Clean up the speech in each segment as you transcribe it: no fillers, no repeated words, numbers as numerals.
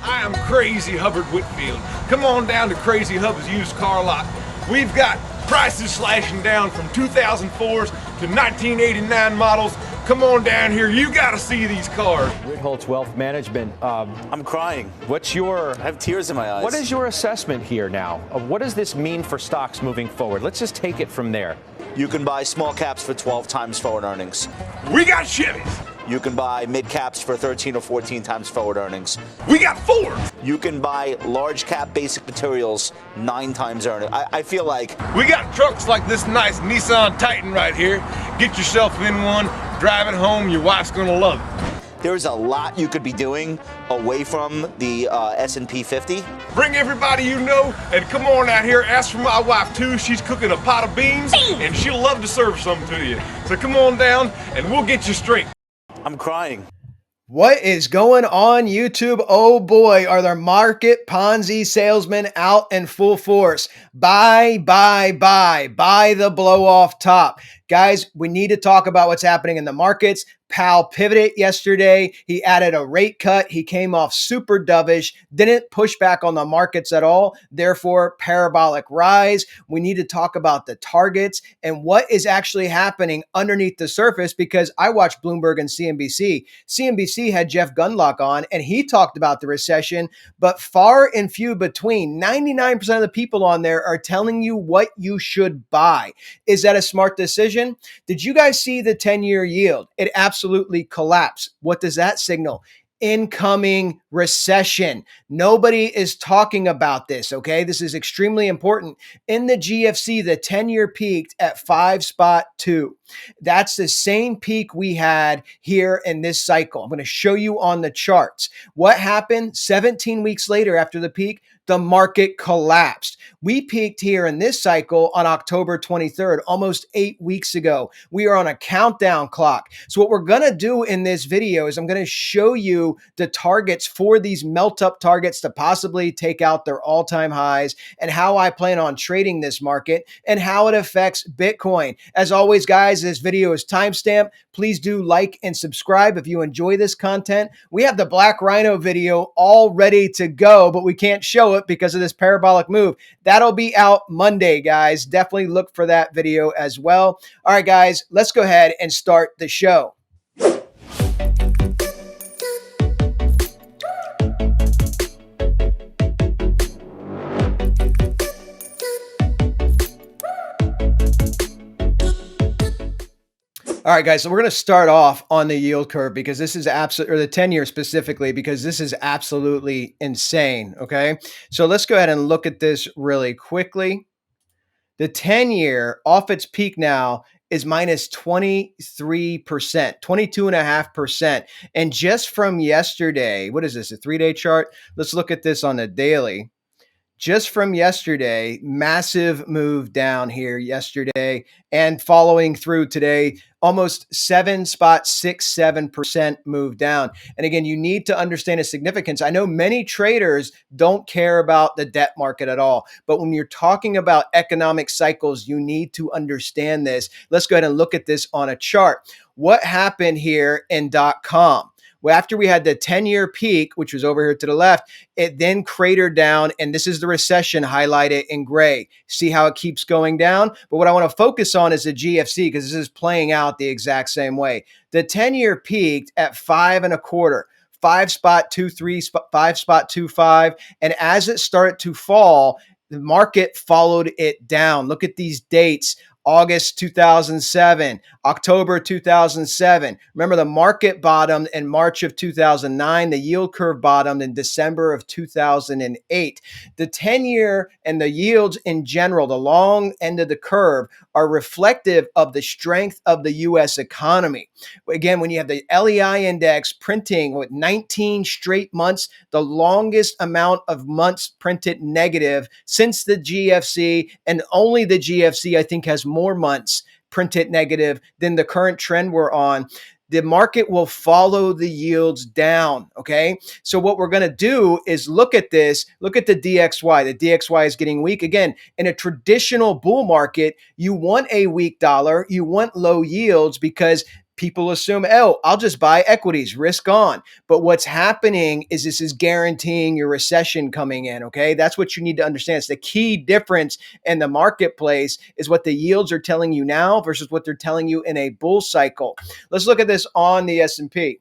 I am Crazy Hubbard Whitfield. Come on down to Crazy Hubb's used car lot. We've got prices slashing down from 2004s to 1989 models. Come on down here. You got to see these cars. Ritholtz Wealth Management. I'm crying. I have tears in my eyes. What is your assessment here now? What does this mean for stocks moving forward? Let's just take it from there. You can buy small caps for 12 times forward earnings. We got Chevys. You can buy mid caps for 13 or 14 times forward earnings. We got Fords. You can buy large cap basic materials 9 times earnings. I feel like we got trucks like this nice Nissan Titan right here. Get yourself in one, drive it home. Your wife's gonna love it. There's a lot you could be doing away from the S&P 50. Bring everybody you know and come on out here. Ask for my wife too. She's cooking a pot of beans and she'll love to serve some to you. So come on down and we'll get you straight. I'm crying. What is going on, YouTube? Oh boy, are there market Ponzi salesmen out in full force? Buy the blow off top. Guys, we need to talk about what's happening in the markets. Powell pivoted yesterday. He added a rate cut. He came off super dovish, didn't push back on the markets at all. Therefore, parabolic rise. We need to talk about the targets and what is actually happening underneath the surface, because I watched Bloomberg and CNBC. CNBC had Jeff Gundlach on and he talked about the recession, but far and few between. 99% of the people on there are telling you what you should buy. Is that a smart decision? Did you guys see the 10-year yield? It absolutely collapsed. What does that signal? Incoming recession. Nobody is talking about this, okay? This is extremely important. In the GFC, the 10-year peaked at 5.2. That's the same peak we had here in this cycle. I'm going to show you on the charts. What happened 17 weeks later after the peak? The market collapsed. We peaked here in this cycle on October 23rd, almost 8 weeks ago. We are on a countdown clock. So what we're going to do in this video is I'm going to show you the targets for these melt up targets to possibly take out their all-time highs and how I plan on trading this market and how it affects Bitcoin. As always, guys, this video is timestamped. Please do like and subscribe if you enjoy this content. We have the Black Rhino video all ready to go, but we can't show it because of this parabolic move. That'll be out Monday, guys. Definitely look for that video as well. All right, guys, let's go ahead and start the show. All right, guys, so we're going to start off on the yield curve because this is absolutely, or the 10-year specifically, because this is absolutely insane, okay? So let's go ahead and look at this really quickly. The 10-year off its peak now is minus 23%, 22.5%. And just from yesterday, what is this, a 3-day chart? Let's look at this on the daily. Just from yesterday, massive move down here yesterday and following through today, almost 7.67% move down. And again, you need to understand the significance. I know many traders don't care about the debt market at all, but when you're talking about economic cycles, you need to understand this. Let's go ahead and look at this on a chart. What happened here in .com? Well, after we had the 10-year peak, which was over here to the left, it then cratered down, and this is the recession highlighted in gray. See how it keeps going down? But what I want to focus on is the GFC, because this is playing out the exact same way. The 10-year peaked at 5.25. 5.23, 5.25. And as it started to fall, the market followed it down. Look at these dates. August 2007, October 2007. Remember, the market bottomed in March of 2009. The yield curve bottomed in December of 2008. The 10-year and the yields in general, the long end of the curve, are reflective of the strength of the U.S. economy. Again, when you have the LEI index printing with 19 straight months, the longest amount of months printed negative since the GFC, and only the GFC, I think, has more months printed negative than the current trend we're on. The market will follow the yields down, okay? So what we're going to do is look at this. Look at the DXY. The DXY is getting weak. Again, in a traditional bull market, you want a weak dollar. You want low yields because people assume, oh, I'll just buy equities, risk on. But what's happening is this is guaranteeing your recession coming in, okay? That's what you need to understand. It's the key difference in the marketplace is what the yields are telling you now versus what they're telling you in a bull cycle. Let's look at this on the S&P.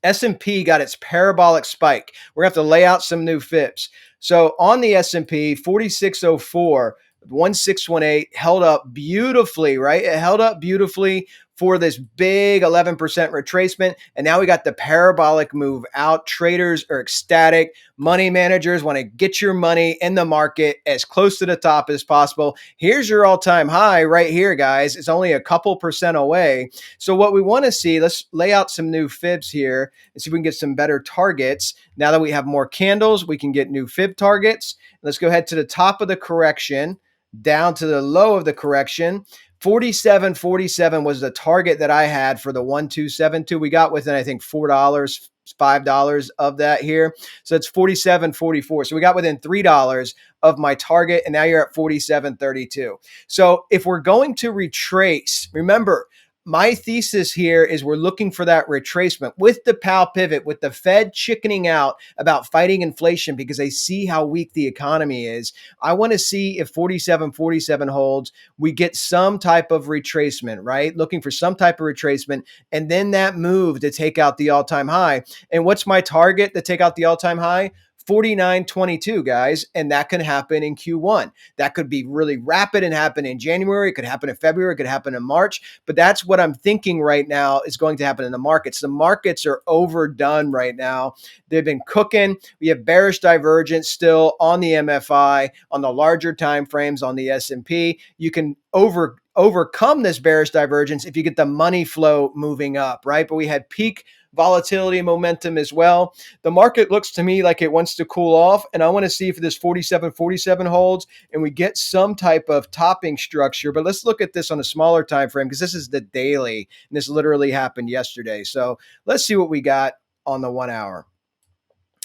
S&P got its parabolic spike. We're going to have to lay out some new fibs. So on the S&P, 4604, 1618 held up beautifully, right? It held up beautifully for this big 11% retracement. And now we got the parabolic move out. Traders are ecstatic. Money managers want to get your money in the market as close to the top as possible. Here's your all-time high right here, guys. It's only a couple percent away. So what we want to see, let's lay out some new fibs here and see if we can get some better targets. Now that we have more candles, we can get new fib targets. Let's go ahead to the top of the correction, down to the low of the correction. 47.47 was the target that I had for the 1272. We got within, I think, $4, $5 of that here. So it's 47.44. So we got within $3 of my target, and now you're at 47.32. So if we're going to retrace, remember, my thesis here is we're looking for that retracement with the Powell pivot, with the Fed chickening out about fighting inflation because they see how weak the economy is. I want to see if 47.47 holds, we get some type of retracement, right? Looking for some type of retracement, and then that move to take out the all-time high. And what's my target to take out the all-time high? 49.22, guys, and that can happen in Q1. That could be really rapid and happen in January. It could happen in February. It could happen in March. But that's what I'm thinking right now is going to happen in the markets. The markets are overdone right now. They've been cooking. We have bearish divergence still on the MFI, on the larger time frames, on the S&P. You can overcome this bearish divergence if you get the money flow moving up, right? But we had peak volatility momentum as well. The market looks to me like it wants to cool off, and I want to see if this 47.47 holds and we get some type of topping structure. But let's look at this on a smaller time frame because this is the daily, and this literally happened yesterday. So let's see what we got on the 1 hour.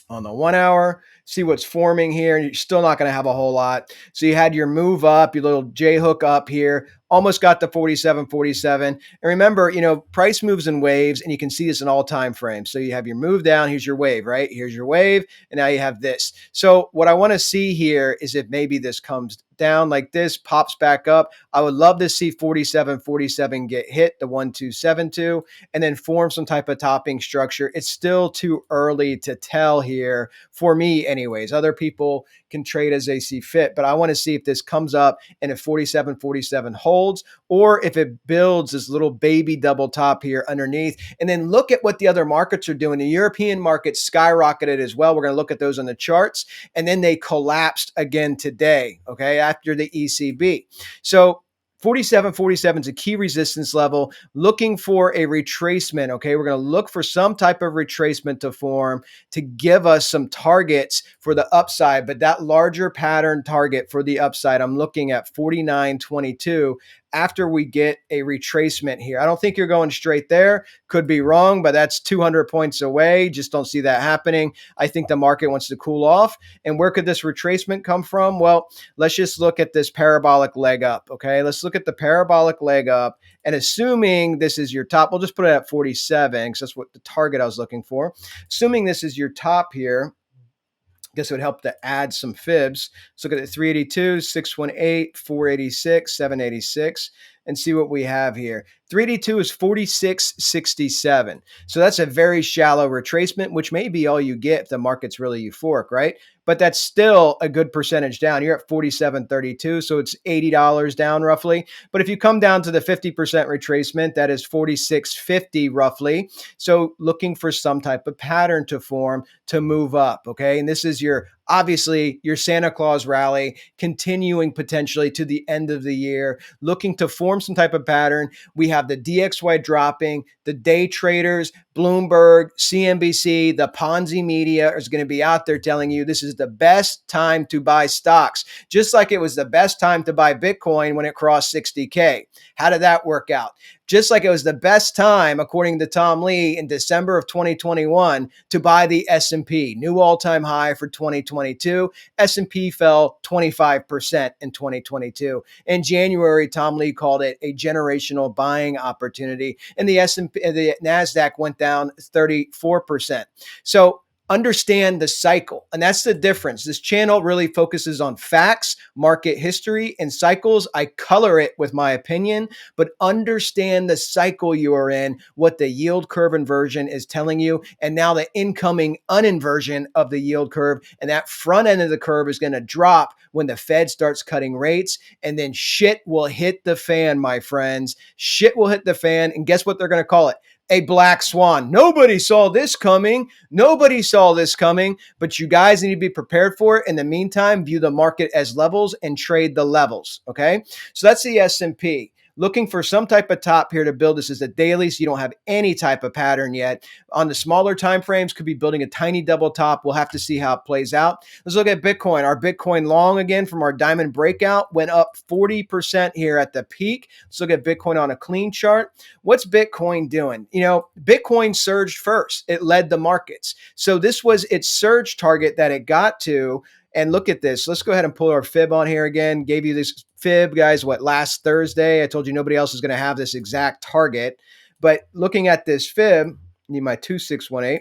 On the 1 hour, see what's forming here. You're still not going to have a whole lot. So you had your move up, your little J hook up here, almost got to 47.47. And remember, price moves in waves, and you can see this in all time frames. So you have your move down. Here's your wave, right? Here's your wave. And now you have this. So what I want to see here is if maybe this comes down like this, pops back up. I would love to see 47.47 get hit, the 1272, and then form some type of topping structure. It's still too early to tell here for me anyways. Other people can trade as they see fit, but I want to see if this comes up and if 47.47 holds, or if it builds this little baby double top here underneath. And then look at what the other markets are doing. The European markets skyrocketed as well. We're going to look at those on the charts, and then they collapsed again today, okay, after the ECB. So 47.47 is a key resistance level, looking for a retracement, okay? We're going to look for some type of retracement to form to give us some targets for the upside, but that larger pattern target for the upside, I'm looking at 49.22 after we get a retracement here. I don't think you're going straight there. Could be wrong, but that's 200 points away. Just don't see that happening. I think the market wants to cool off. And where could this retracement come from? Well, let's just look at this parabolic leg up, okay? Let's look at the parabolic leg up, and assuming this is your top, we'll just put it at 47 because that's what the target I was looking for. Assuming this is your top here, I guess it would help to add some fibs. Let's look at the 382, 618, 486, 786, and see what we have here. 382 is 46.67. So that's a very shallow retracement, which may be all you get if the market's really euphoric, right? But that's still a good percentage down. You're at 47.32, so it's $80 down roughly. But if you come down to the 50% retracement, that is 46.50 roughly. So looking for some type of pattern to form to move up, okay? And this is obviously your Santa Claus rally continuing potentially to the end of the year, looking to form some type of pattern. We have the DXY dropping, the day traders Bloomberg, CNBC, the Ponzi media is going to be out there telling you this is the best time to buy stocks, just like it was the best time to buy Bitcoin when it crossed 60K. How did that work out? Just like it was the best time, according to Tom Lee, in December of 2021 to buy the S&P, new all-time high for 2022. S&P fell 25% in 2022. In January, Tom Lee called it a generational buying opportunity, and the Nasdaq went down 34%. So understand the cycle. And that's the difference. This channel really focuses on facts, market history, and cycles. I color it with my opinion, but understand the cycle you are in, what the yield curve inversion is telling you, and now the incoming uninversion of the yield curve. And that front end of the curve is going to drop when the Fed starts cutting rates, and then shit will hit the fan, my friends. Shit will hit the fan, and guess what they're going to call it? A black swan. Nobody saw this coming. Nobody saw this coming, but you guys need to be prepared for it. In the meantime, view the market as levels and trade the levels, okay? So that's the S&P. Looking for some type of top here to build. This is a daily, so you don't have any type of pattern yet. On the smaller time frames, could be building a tiny double top. We'll have to see how it plays out. Let's look at Bitcoin. Our Bitcoin long again from our diamond breakout went up 40% here at the peak. Let's look at Bitcoin on a clean chart. What's Bitcoin doing? You know, Bitcoin surged first. It led the markets. So this was its surge target that it got to. And look at this. Let's go ahead and pull our fib on here again. Gave you this fib, guys, last Thursday? I told you nobody else is going to have this exact target. But looking at this fib, need my 2618.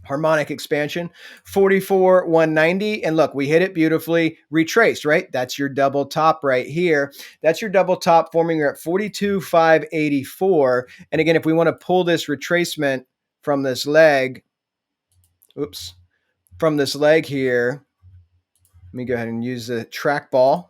Harmonic expansion, 44,190. And look, we hit it beautifully, retraced, right? That's your double top right here. That's your double top forming here at 42,584. And again, if we want to pull this retracement from this leg, from this leg here, let me go ahead and use the trackball.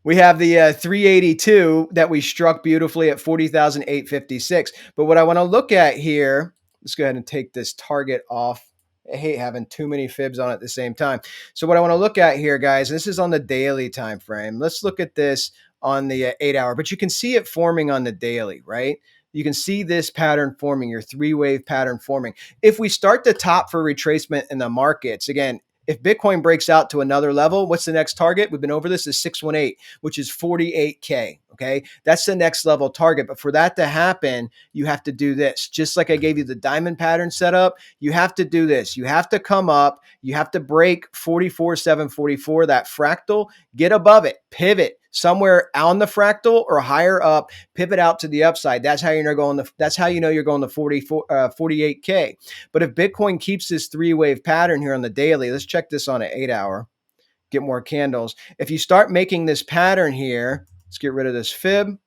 We have the 382 that we struck beautifully at 40,856. But what I want to look at here, let's go ahead and take this target off. I hate having too many fibs on at the same time. So what I want to look at here, guys, this is on the daily time frame. Let's look at this on the 8-hour, but you can see it forming on the daily, right? You can see this pattern forming, your three-wave pattern forming. If we start the top for retracement in the markets, again, if Bitcoin breaks out to another level, what's the next target? We've been over this is 618, which is 48K. Okay. That's the next level target. But for that to happen, you have to do this. Just like I gave you the diamond pattern setup, you have to do this. You have to come up. You have to break 44,744, that fractal, get above it, pivot somewhere on the fractal or higher up, pivot out to the upside. That's how you're going to, that's how you know you're going to 48K. But if Bitcoin keeps this three-wave pattern here on the daily, let's check this on an 8-hour, get more candles. If you start making this pattern here, let's get rid of this fib.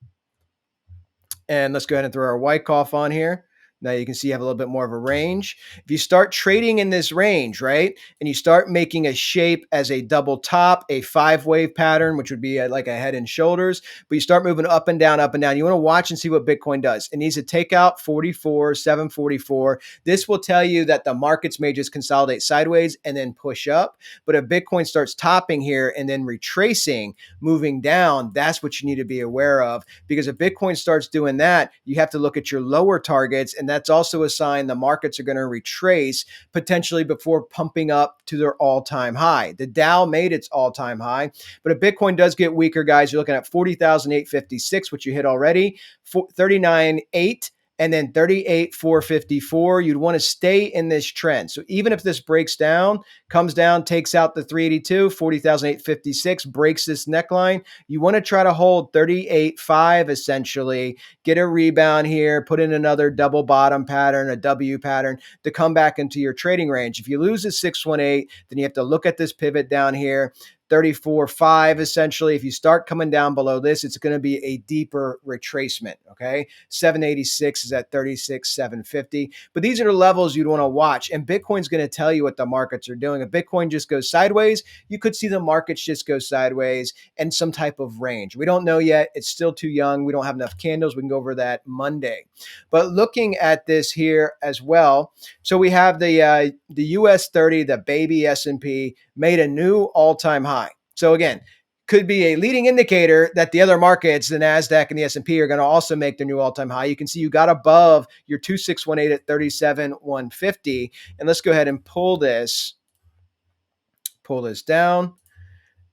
And let's go ahead and throw our Wyckoff on here. Now you can see you have a little bit more of a range. If you start trading in this range, right, and you start making a shape as a double top, a 5-wave pattern, which would be like a head and shoulders, but you start moving up and down, you want to watch and see what Bitcoin does. It needs to take out 44,744. This will tell you that the markets may just consolidate sideways and then push up. But if Bitcoin starts topping here and then retracing, moving down, that's what you need to be aware of. Because if Bitcoin starts doing that, you have to look at your lower targets, and that's also a sign the markets are going to retrace potentially before pumping up to their all-time high. The Dow made its all-time high, but if Bitcoin does get weaker, guys, you're looking at 40,856, which you hit already, 39,800, and then 38,454. You'd want to stay in this trend. So even if this breaks down, comes down, takes out the 382, 40,856, breaks this neckline, you want to try to hold 38.5 essentially, get a rebound here, put in another double bottom pattern, a W pattern to come back into your trading range. If you lose a 618, then you have to look at this pivot down here. 34.5 essentially. If you start coming down below this, it's going to be a deeper retracement. Okay. 786 is at 36,750. But these are the levels you'd want to watch. And Bitcoin's going to tell you what the markets are doing. If Bitcoin just goes sideways, you could see the markets just go sideways and some type of range. We don't know yet. It's still too young. We don't have enough candles. We can go over that Monday. But looking at this here as well. So we have the US 30, the baby S&P, made a new all-time high. So again, could be a leading indicator that the other markets, the NASDAQ and the S&P, are going to also make their new all-time high. You can see you got above your 2618 at 37,150. And let's go ahead and pull this down.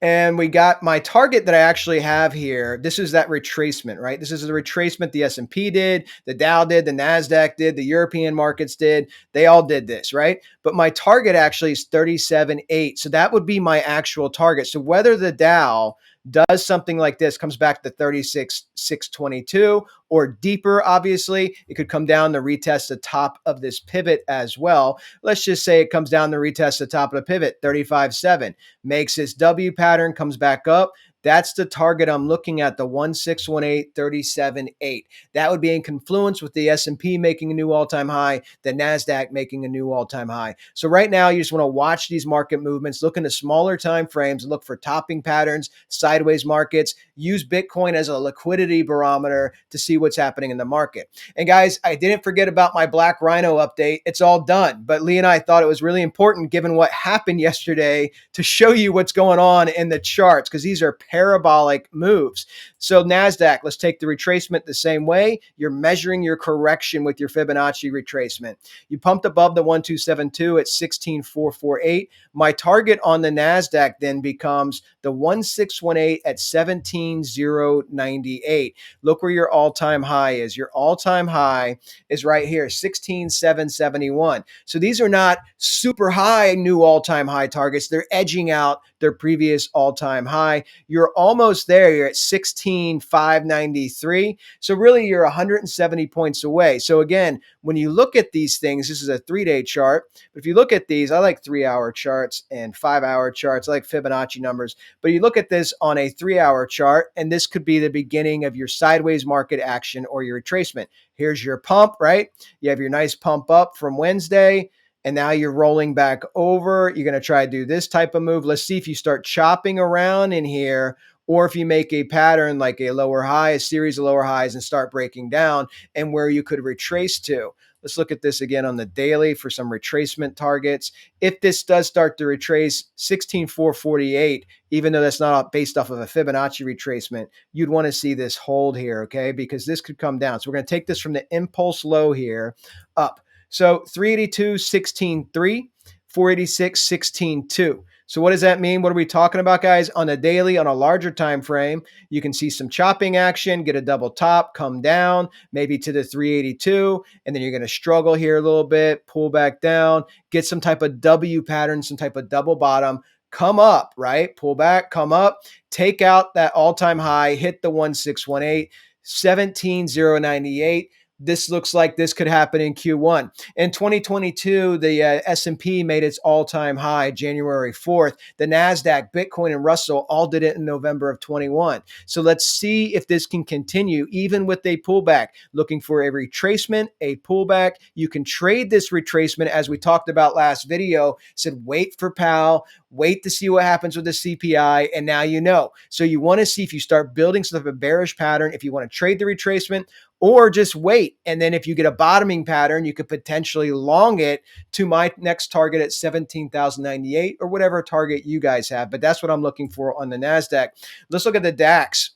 And we got my target that I actually have here. This is that retracement, right? This is the retracement the S&P did, the Dow did, the NASDAQ did, the European markets did. They all did this, right? But my target actually is 37.8. So that would be my actual target. So whether the Dow does something like this, comes back to 36,622 or deeper, obviously, it could come down to retest the top of this pivot as well. Let's just say it comes down to retest the top of the pivot, 35.7, makes this W pattern, comes back up. That's the target I'm looking at, the 1618, 37.8. That would be in confluence with the S&P making a new all-time high, the NASDAQ making a new all-time high. So right now, you just want to watch these market movements, look into smaller time frames, look for topping patterns, sideways markets, use Bitcoin as a liquidity barometer to see what's happening in the market. And guys, I didn't forget about my Black Rhino update. It's all done. But Lee and I thought it was really important, given what happened yesterday, to show you what's going on in the charts, because these are parabolic moves. So NASDAQ, let's take the retracement the same way. You're measuring your correction with your Fibonacci retracement. You pumped above the 1272 at 16,448. My target on the NASDAQ then becomes the 1618 at 17,098. Look where your all-time high is. Your all-time high is right here, 16,771. So these are not super high new all-time high targets. They're edging out their previous all-time high. You're almost there. You're at 16,593. So really you're 170 points away. So again, when you look at these things, this is a 3-day chart. But if you look at these, I like 3-hour charts and 5-hour charts. I like Fibonacci numbers. But you look at this on a 3-hour chart, and this could be the beginning of your sideways market action or your retracement. Here's your pump, right? You have your nice pump up from Wednesday. And now you're rolling back over. You're going to try to do this type of move. Let's see if you start chopping around in here, or if you make a pattern like a lower high, a series of lower highs, and start breaking down, and where you could retrace to. Let's look at this again on the daily for some retracement targets. If this does start to retrace 16,448, even though that's not based off of a Fibonacci retracement, you'd want to see this hold here, okay? Because this could come down. So we're going to take this from the impulse low here up. So 382, 16.3, 486, 16.2. So what does that mean? What are we talking about, guys? On a daily, on a larger time frame, you can see some chopping action, get a double top, come down, maybe to the 382, and then you're going to struggle here a little bit, pull back down, get some type of W pattern, some type of double bottom, come up, right? Pull back, come up, take out that all-time high, hit the 1618, 17,098. This looks like this could happen in Q1. In 2022, the S&P made its all-time high January 4th. The NASDAQ, Bitcoin, and Russell all did it in November of 21. So let's see if this can continue, even with a pullback. Looking for a retracement, a pullback. You can trade this retracement, as we talked about last video. Said wait for Powell, wait to see what happens with the CPI, and now you know. So you want to see if you start building sort of a bearish pattern, if you want to trade the retracement, or just wait. And then if you get a bottoming pattern, you could potentially long it to my next target at 17,098 or whatever target you guys have. But that's what I'm looking for on the NASDAQ. Let's look at the DAX.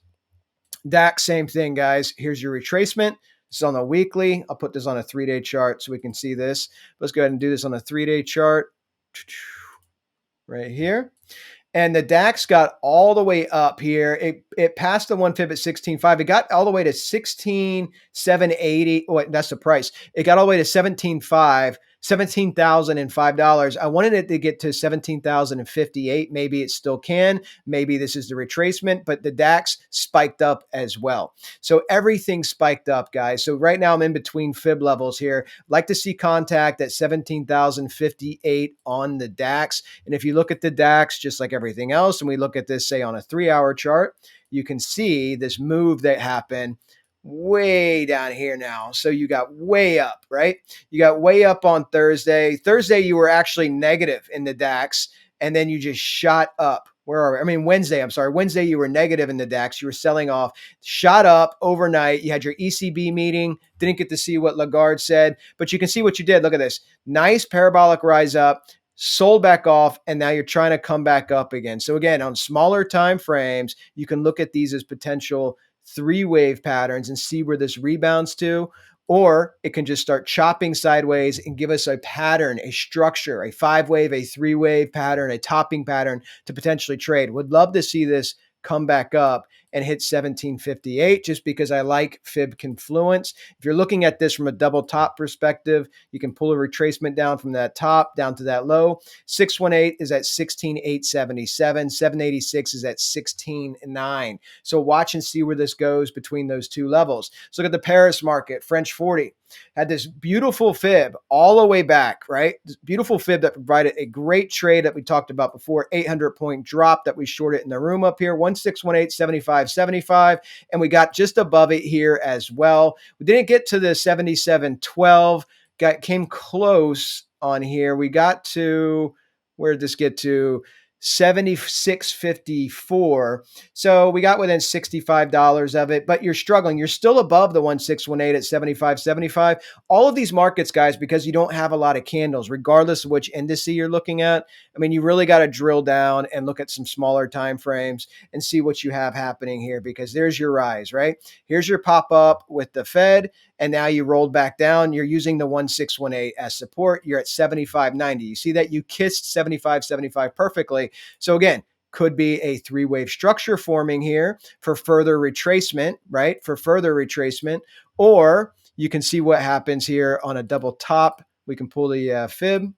DAX, same thing, guys. Here's your retracement. This is on the weekly. I'll put this on a 3-day chart so we can see this. Let's go ahead and do this on a 3-day chart right here. And the DAX got all the way up here. It passed the one fib at 16.5. It got all the way to 16,780. Oh, wait, that's the price. It got all the way to 17.5. $17,005. I wanted it to get to 17,058. Maybe it still can. Maybe this is the retracement, but the DAX spiked up as well. So everything spiked up, guys. So right now I'm in between fib levels here. Like to see contact at 17,058 on the DAX. And if you look at the DAX, just like everything else, and we look at this, say, on a 3-hour chart, you can see this move that happened way down here now. So you got way up, right? You got way up on Thursday. Thursday, you were actually negative in the DAX, and then you just shot up. Where are we? I mean, Wednesday, I'm sorry. Wednesday, you were negative in the DAX. You were selling off, shot up overnight. You had your ECB meeting. Didn't get to see what Lagarde said, but you can see what you did. Look at this. Nice parabolic rise up. sold back off, and now you're trying to come back up again. So again, on smaller time frames, you can look at these as potential three-wave patterns and see where this rebounds to, or it can just start chopping sideways and give us a pattern, a structure, a five-wave, a three-wave pattern, a topping pattern to potentially trade. Would love to see this come back up and hit 1758 just because I like fib confluence. If you're looking at this from a double top perspective, you can pull a retracement down from that top down to that low. 618 is at 16,877. 786 is at 16,9. So watch and see where this goes between those two levels. So look at the Paris market, French 40. Had this beautiful fib all the way back, right? This beautiful fib that provided a great trade that we talked about before, 800-point drop that we shorted in the room up here, 1618.75.75, and we got just above it here as well. We didn't get to the 77.12, came close on here. We got to, where did this get to? 76.54. So we got within $65 of it, but you're struggling. You're still above the 1618 at 75.75. All of these markets, guys, because you don't have a lot of candles, regardless of which indice you're looking at. I mean, you really got to drill down and look at some smaller time frames and see what you have happening here, because there's your rise, right? Here's your pop up with the Fed, and now you rolled back down. You're using the 1618 as support. You're at 75.90. You see that you kissed 75.75 perfectly. So again, could be a three-wave structure forming here for further retracement, right? For further retracement, or you can see what happens here on a double top. We can pull the fib.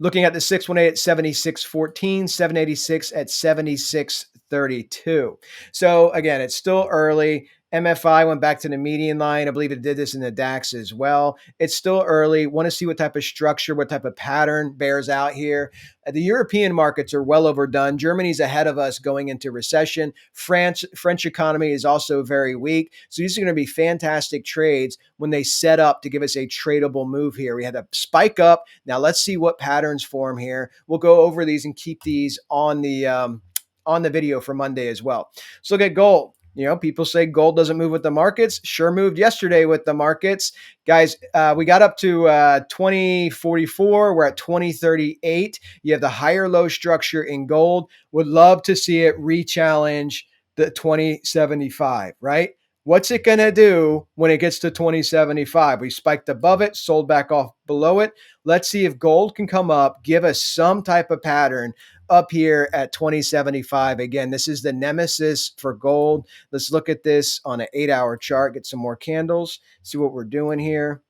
Looking at the 618 at 76.14, 786 at 76.32. So again, it's still early. MFI went back to the median line. I believe it did this in the DAX as well. It's still early. Want to see what type of structure, what type of pattern bears out here. The European markets are well overdone. Germany's ahead of us going into recession. French economy is also very weak. So these are going to be fantastic trades when they set up to give us a tradable move here. We had a spike up. Now let's see what patterns form here. We'll go over these and keep these on the video for Monday as well. So look at gold. You know, people say gold doesn't move with the markets. Sure moved yesterday with the markets. Guys, we got up to 2044. We're at 2038. You have the higher low structure in gold. Would love to see it re-challenge the 2075, right? What's it going to do when it gets to 2075? We spiked above it, sold back off below it. Let's see if gold can come up, give us some type of pattern up here at 2075. Again, this is the nemesis for gold. Let's look at this on an 8-hour chart, get some more candles, see what we're doing here.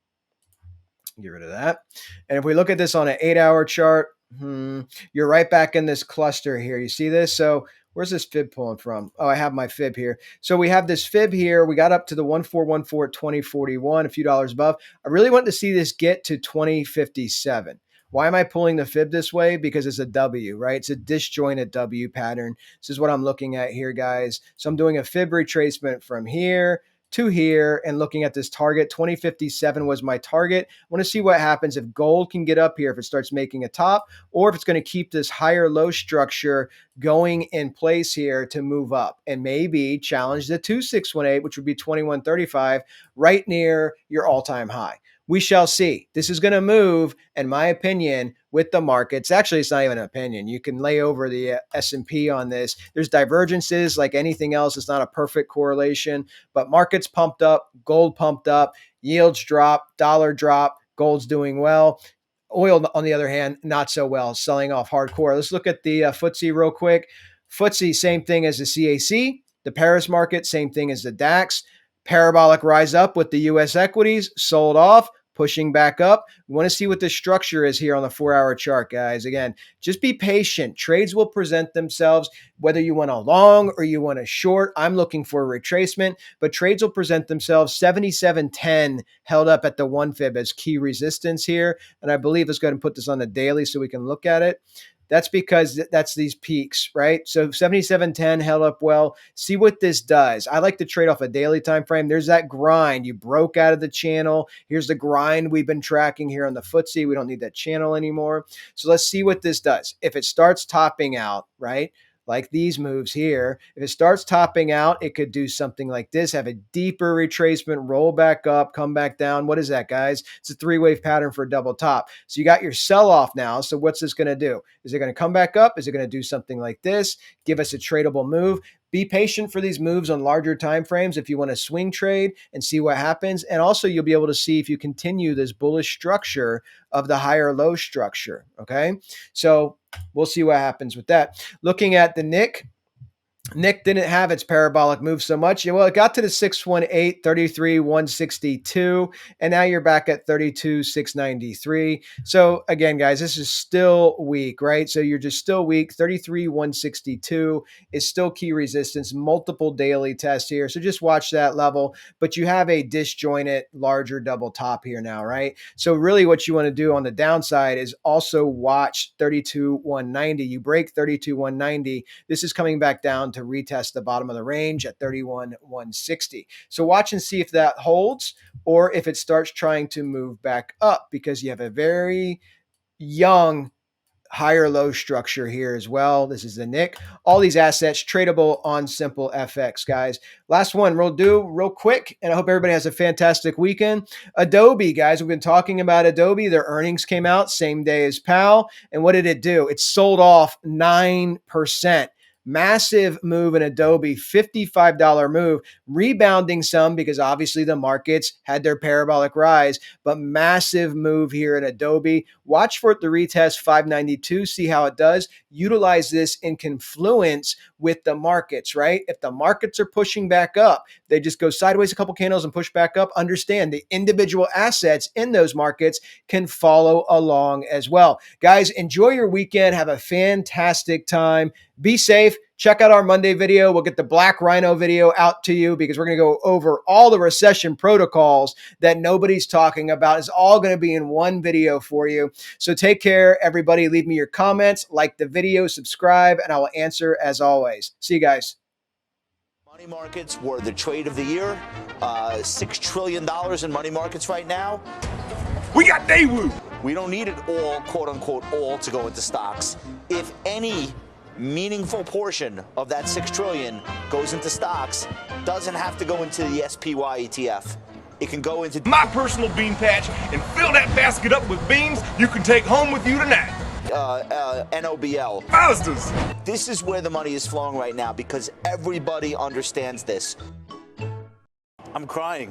Get rid of that. And if we look at this on an 8-hour chart, you're right back in this cluster here. You see this? So where's this fib pulling from? Oh, I have my fib here. So we have this fib here. We got up to the 1414 at 2041, a few dollars above. I really want to see this get to 2057. Why am I pulling the fib this way? Because it's a W, right? It's a disjointed W pattern. This is what I'm looking at here, guys. So I'm doing a fib retracement from here to here and looking at this target. 2057 was my target. I want to see what happens if gold can get up here, if it starts making a top, or if it's going to keep this higher low structure going in place here to move up and maybe challenge the 2618, which would be 2135, right near your all-time high. We shall see. This is going to move, in my opinion, with the markets. Actually, it's not even an opinion. You can lay over the S&P on this. There's divergences like anything else. It's not a perfect correlation, but markets pumped up, gold pumped up, yields drop, dollar drop, gold's doing well. Oil, on the other hand, not so well, selling off hardcore. Let's look at the FTSE real quick. FTSE, same thing as the CAC. The Paris market, same thing as the DAX. Parabolic rise up with the U.S. equities, sold off, pushing back up. We want to see what the structure is here on the 4-hour chart, guys. Again, just be patient. Trades will present themselves, whether you want a long or you want a short. I'm looking for a retracement, but trades will present themselves. 77.10 held up at the 1 fib as key resistance here. And I believe, let's go ahead and put this on the daily so we can look at it. That's because that's these peaks, right? So 77.10 held up well. See what this does. I like to trade off a daily time frame. There's that grind. You broke out of the channel. Here's the grind we've been tracking here on the FTSE. We don't need that channel anymore. So let's see what this does. If it starts topping out, right? like these moves here. If it starts topping out, it could do something like this, have a deeper retracement, roll back up, come back down. What is that, guys? It's a three-wave pattern for a double top. So you got your sell-off now. So what's this going to do? Is it going to come back up? Is it going to do something like this? Give us a tradable move? Be patient for these moves on larger time frames if you want to swing trade and see what happens. And also you'll be able to see if you continue this bullish structure of the higher low structure. Okay. So we'll see what happens with that. Looking at the Nick didn't have its parabolic move so much. Well, it got to the 618, 33, 162, and now you're back at 32, 693. So again, guys, this is still weak, right? So you're just still weak. 33, 162 is still key resistance, multiple daily tests here. So just watch that level, but you have a disjointed larger double top here now, right? So really what you want to do on the downside is also watch 32, 190. You break 32, 190. This is coming back down to retest the bottom of the range at 31, 160. So watch and see if that holds or if it starts trying to move back up, because you have a very young higher low structure here as well. This is the Nick. All these assets tradable on SimpleFX, guys. Last one we'll do real quick, and I hope everybody has a fantastic weekend. Adobe, guys. We've been talking about Adobe. Their earnings came out same day as Powell. And what did it do? It sold off 9%. Massive move in Adobe, $55 move, rebounding some because obviously the markets had their parabolic rise, but massive move here in Adobe. Watch for it to retest 592, see how it does. Utilize this in confluence with the markets, right? If the markets are pushing back up, they just go sideways a couple candles and push back up. Understand the individual assets in those markets can follow along as well. Guys, enjoy your weekend. Have a fantastic time. Be safe. Check out our Monday video. We'll get the Black Rhino video out to you because we're going to go over all the recession protocols that nobody's talking about. It's all going to be in one video for you. So take care, everybody. Leave me your comments, like the video, subscribe, and I will answer as always. See you guys. Money markets were the trade of the year. $6 trillion in money markets right now. We got Daewoo. We don't need it all, quote unquote, all to go into stocks. If any meaningful portion of that $6 trillion goes into stocks, doesn't have to go into the SPY ETF. It can go into my personal bean patch and fill that basket up with beans you can take home with you tonight. NOBL. Ballistas. This is where the money is flowing right now because everybody understands this. I'm crying.